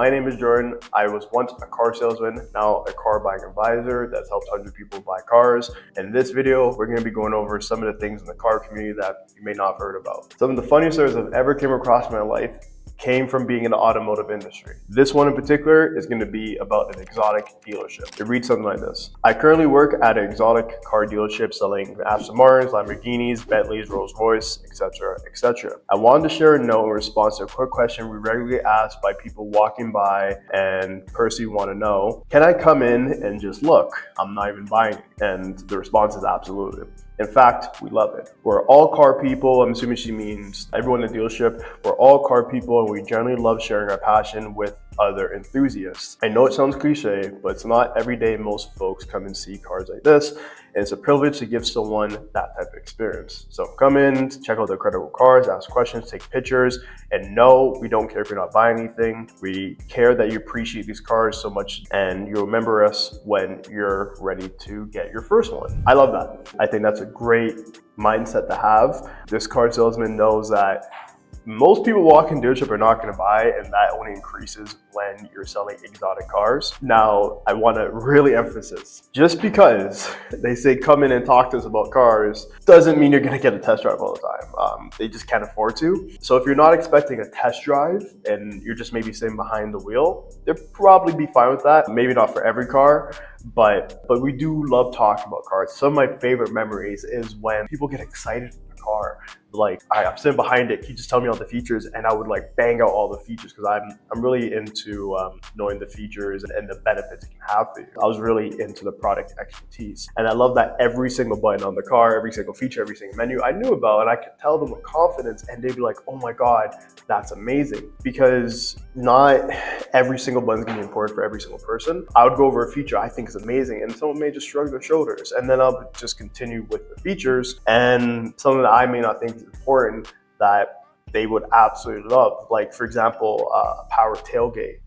My name is Jordan. I was once a car salesman, now a car buying advisor that's helped hundreds of people buy cars. In this video, we're going to be going over some of the things in the car community that you may not have heard about. Some of the funniest stories I've ever came across in my life came from being in the automotive industry. This one in particular is going to be about an exotic dealership. It reads something like this. I currently work at an exotic car dealership selling Aston Martins, Lamborghinis, Bentleys, Rolls-Royce, etc., etc. I wanted to share a note in response to a quick question we regularly ask by people walking by and personally want to know, can I come in and just look? I'm not even buying it. And the response is absolutely. In fact, we love it. We're all car people. I'm assuming she means everyone in the dealership. We're all car people and we generally love sharing our passion with other enthusiasts. I know it sounds cliche, but it's not every day most folks come and see cars like this. And it's a privilege to give someone that type of experience. So come in, check out the incredible cars, ask questions, take pictures, and no, we don't care if you're not buying anything. We care that you appreciate these cars so much and you'll remember us when you're ready to get your first one. I love that. I think that's a great mindset to have. This car salesman knows that most people walk in dealership are not going to buy, and that only increases when you're selling exotic cars. Now, I want to really emphasize, just because they say come in and talk to us about cars doesn't mean you're going to get a test drive all the time. They just can't afford to. So if you're not expecting a test drive and you're just maybe sitting behind the wheel, they'll probably be fine with that. Maybe not for every car, but we do love talking about cars. Some of my favorite memories is when people get excited for the car. Like, I'm sitting behind it, he just tell me all the features and I would like bang out all the features because I'm really into knowing the features and the benefits it can have for you. I was really into the product expertise. And I love that every single button on the car, every single feature, every single menu I knew about, and I could tell them with confidence and they'd be like, oh my God, that's amazing. Because not every single button is gonna be important for every single person. I would go over a feature I think is amazing and someone may just shrug their shoulders, and then I'll just continue with the features and something that I may not think is important that they would absolutely love. Like for example, power tailgate.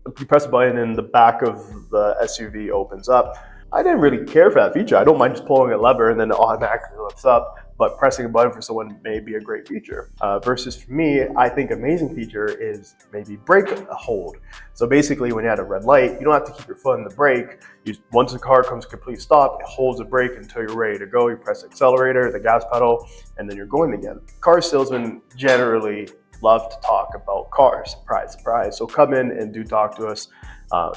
You press a button and the back of the SUV opens up. I didn't really care for that feature. I don't mind just pulling a lever and then it automatically lifts up, but pressing a button for someone may be a great feature. Versus for me, I think amazing feature is maybe brake hold. So basically when you're at a red light, you don't have to keep your foot in the brake. Once the car comes to complete stop, it holds the brake until you're ready to go. You press the accelerator, the gas pedal, and then you're going again. Car salesmen generally love to talk about cars, surprise, surprise. So come in and do talk to us.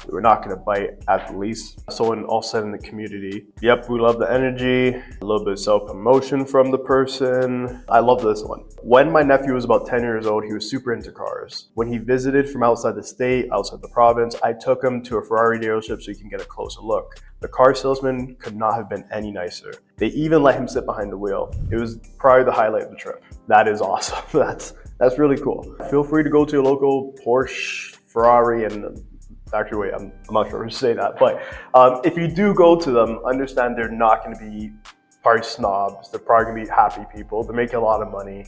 We're not going to bite at the least. Someone all said in the community, yep, we love the energy, a little bit of self-promotion from the person. I love this one. When my nephew was about 10 years old, he was super into cars. When he visited from outside the state, outside the province, I took him to a Ferrari dealership so he can get a closer look. The car salesman could not have been any nicer. They even let him sit behind the wheel. It was probably the highlight of the trip. That is awesome. That's really cool. Feel free to go to a local Porsche, Ferrari, and actually, wait, I'm not sure to say that, but if you do go to them, understand they're not going to be price snobs. They're probably going to be happy people. They're making a lot of money,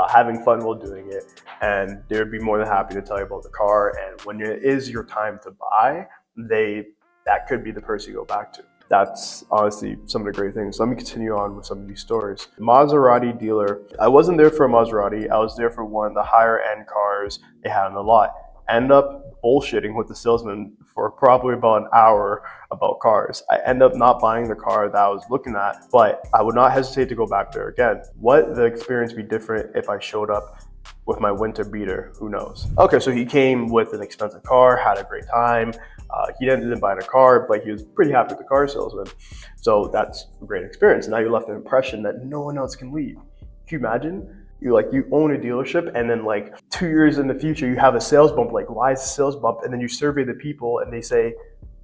having fun while doing it, and they'd be more than happy to tell you about the car. And when it is your time to buy, that could be the person you go back to. That's honestly some of the great things. So let me continue on with some of these stories. Maserati dealer. I wasn't there for a Maserati. I was there for one of the higher end cars they had on the lot. End up bullshitting with the salesman for probably about an hour about cars. I end up not buying the car that I was looking at, but I would not hesitate to go back there again. Would the experience be different if I showed up with my winter beater? Who knows? Okay, so he came with an expensive car, had a great time. He didn't buy a car, but he was pretty happy with the car salesman. So that's a great experience. Now you left an impression that no one else can leave. Can you imagine? You own a dealership and then like 2 years in the future, you have a sales bump. Like, why is the sales bump? And then you survey the people and they say,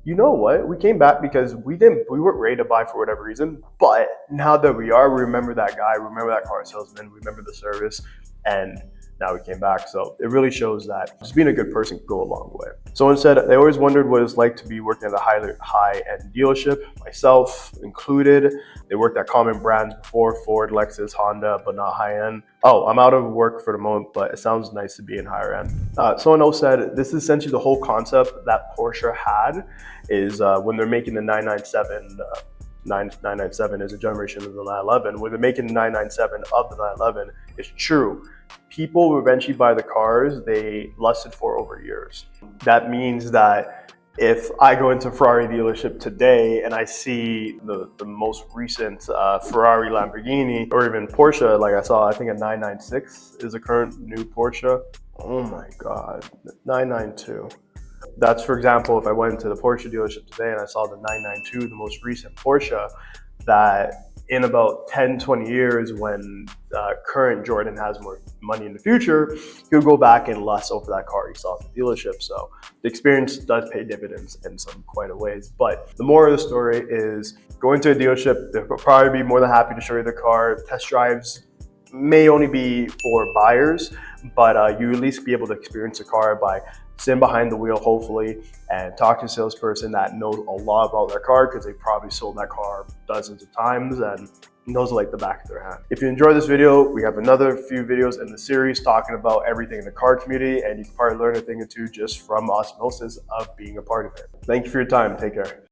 you know what? We came back because we weren't ready to buy for whatever reason. But now that we are, we remember that guy, we remember that car salesman, we remember the service, and now we came back. So it really shows that just being a good person can go a long way. Someone said they always wondered what it's like to be working at a high-end dealership, myself included. They worked at common brands before, Ford, Lexus, Honda, but not high-end. Oh, I'm out of work for the moment, but it sounds nice to be in higher end. Someone else said this is essentially the whole concept that Porsche had is when they're making the 997, 997 is a generation of the 911. When they're making the 997 of the 911, it's true. people who eventually buy the cars they lusted for over years. That means that if I go into a Ferrari dealership today and I see the most recent Ferrari, Lamborghini, or even Porsche, like I saw, I think a 996 is a current new Porsche. Oh my God, 992. That's, for example, if I went to the Porsche dealership today and I saw the 992, the most recent Porsche, that in about 10, 20 years, when current Jordan has more money in the future, he'll go back and lust over that car he saw at the dealership. So the experience does pay dividends in some quite a ways. But the moral of the story is, going to a dealership, they'll probably be more than happy to show you the car. Test drives may only be for buyers, but you at least be able to experience the car by sitting behind the wheel, hopefully, and talk to a salesperson that knows a lot about their car, because they probably sold that car dozens of times and knows it like the back of their hand. If you enjoyed this video, we have another few videos in the series talking about everything in the car community, and you can probably learn a thing or two just from osmosis of being a part of it. Thank you for your time. Take care.